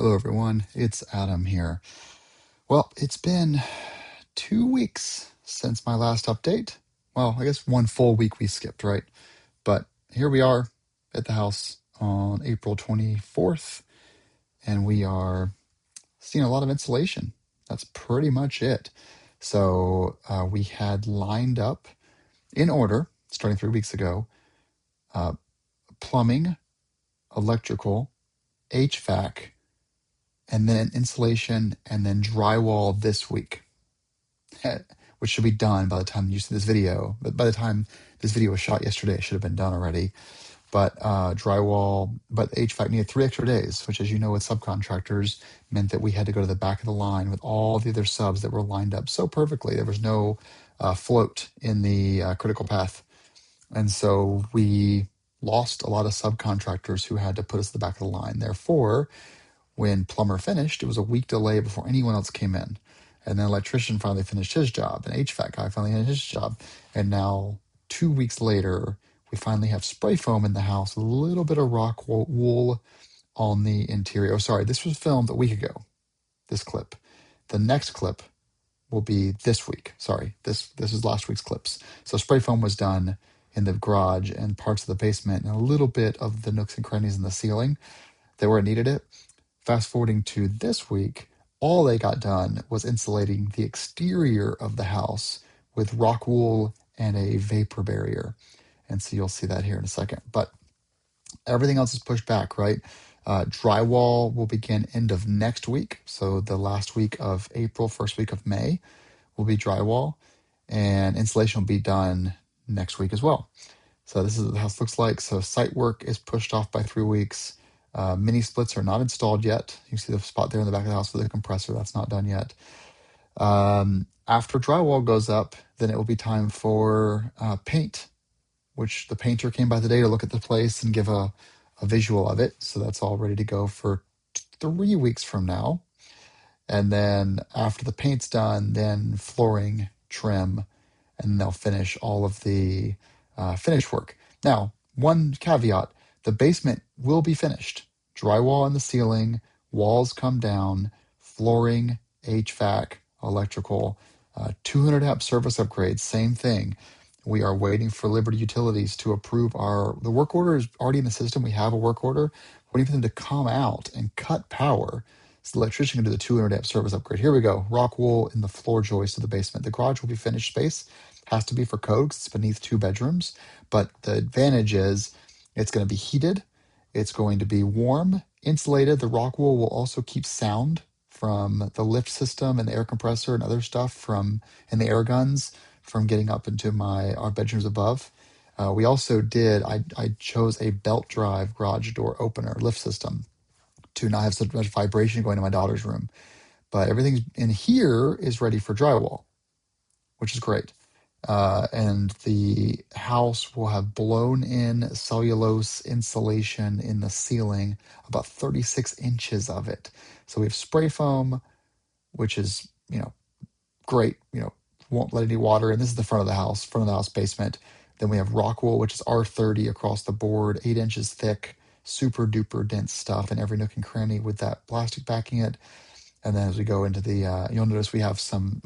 Hello, everyone. It's Adam here. Well, it's been 2 weeks since my last update. Well, I guess one full week we skipped, right? But here we are at the house on April 24th, and we are seeing a lot of insulation. That's pretty much it. So we had lined up in order, starting 3 weeks ago, uh, plumbing, electrical, HVAC, and then insulation, and then drywall this week, which should be done by the time you see this video. But by the time this video was shot yesterday, it should have been done already. But but HVAC needed 3 extra days, which, as you know, with subcontractors, meant that we had to go to the back of the line with all the other subs that were lined up so perfectly. There was no float in the critical path. And so we lost a lot of subcontractors who had to put us at the back of the line. Therefore, when plumber finished, it was a week delay before anyone else came in. And then electrician finally finished his job, and HVAC guy finally finished his job. And now, 2 weeks later, we finally have spray foam in the house, a little bit of rock wool on the interior. Oh, sorry, this was filmed a week ago, this clip. The next clip will be this week. Sorry, this is last week's clips. So spray foam was done in the garage and parts of the basement and a little bit of the nooks and crannies in the ceiling that where it needed it. Fast forwarding to this week, all they got done was insulating the exterior of the house with rock wool and a vapor barrier. And so you'll see that here in a second. But everything else is pushed back, right? Drywall will begin end of next week. So the last week of April, first week of May will be drywall. And insulation will be done next week as well. So this is what the house looks like. So site work is pushed off by 3 weeks. Mini splits are not installed yet. You can see the spot there in the back of the house for the compressor. That's not done yet. After drywall goes up, then it will be time for paint, which the painter came by today to look at the place and give a visual of it. So that's all ready to go for 3 weeks from now. And then after the paint's done, then flooring, trim, and they'll finish all of the finish work. Now, one caveat, the basement will be finished. Drywall in the ceiling, walls come down, flooring, HVAC, electrical, 200 amp service upgrades, same thing. We are waiting for Liberty Utilities to approve the work order is already in the system. We have a work order. We're waiting for them to come out and cut power. So the electrician can do the 200 amp service upgrade. Here we go. Rock wool in the floor joist of the basement. The garage will be finished space. Has to be for code because it's beneath 2 bedrooms. But the advantage is it's going to be heated. It's going to be warm, insulated. The rock wool will also keep sound from the lift system and the air compressor and other stuff and the air guns from getting up into our bedrooms above. We also I chose a belt drive garage door opener lift system to not have so much vibration going to my daughter's room. But everything in here is ready for drywall, which is great. And the house will have blown in cellulose insulation in the ceiling, about 36 inches of it. So we have spray foam, which is, great, won't let any water in. This is the front of the house basement. Then we have rock wool, which is R30 across the board, 8 inches thick, super duper dense stuff in every nook and cranny with that plastic backing it. And then as we go into you'll notice we have some,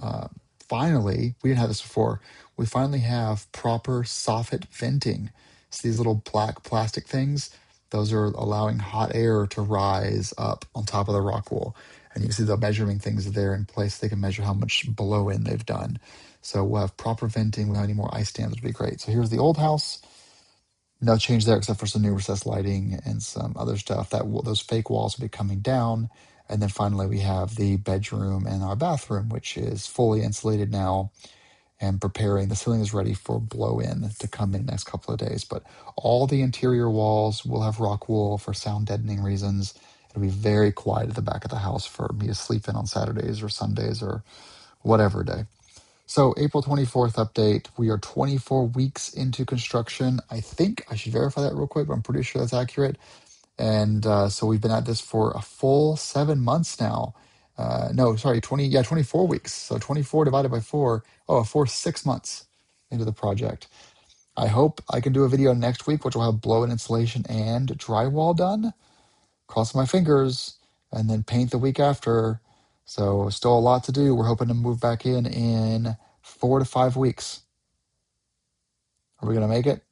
finally, we didn't have this before, we finally have proper soffit venting. So these little black plastic things, those are allowing hot air to rise up on top of the rock wool. And you can see the measuring things are there in place. They can measure how much blow in they've done. So we'll have proper venting. We don't have any more ice dams, which would be great. So here's the old house. No change there except for some new recessed lighting and some other stuff. Those fake walls will be coming down. And then finally we have the bedroom and our bathroom, which is fully insulated now and preparing. The ceiling is ready for blow-in to come in the next couple of days. But all the interior walls will have rock wool for sound deadening reasons. It'll be very quiet at the back of the house for me to sleep in on Saturdays or Sundays or whatever day. So April 24th update. We are 24 weeks into construction. I think I should verify that real quick, but I'm pretty sure that's accurate. And so we've been at this for a full 7 months now. 24 weeks. So 24 divided by 4. Oh, 6 months into the project. I hope I can do a video next week, which will have blow-in insulation and drywall done. Crossing my fingers. and then paint the week after. So still a lot to do. We're hoping to move back in 4 to 5 weeks. Are we gonna make it?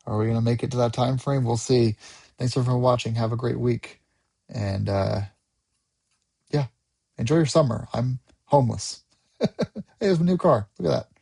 Are we gonna make it to that time frame? We'll see. Thanks everyone for watching. Have a great week, and yeah, enjoy your summer. I'm homeless. Hey, there's my new car. Look at that.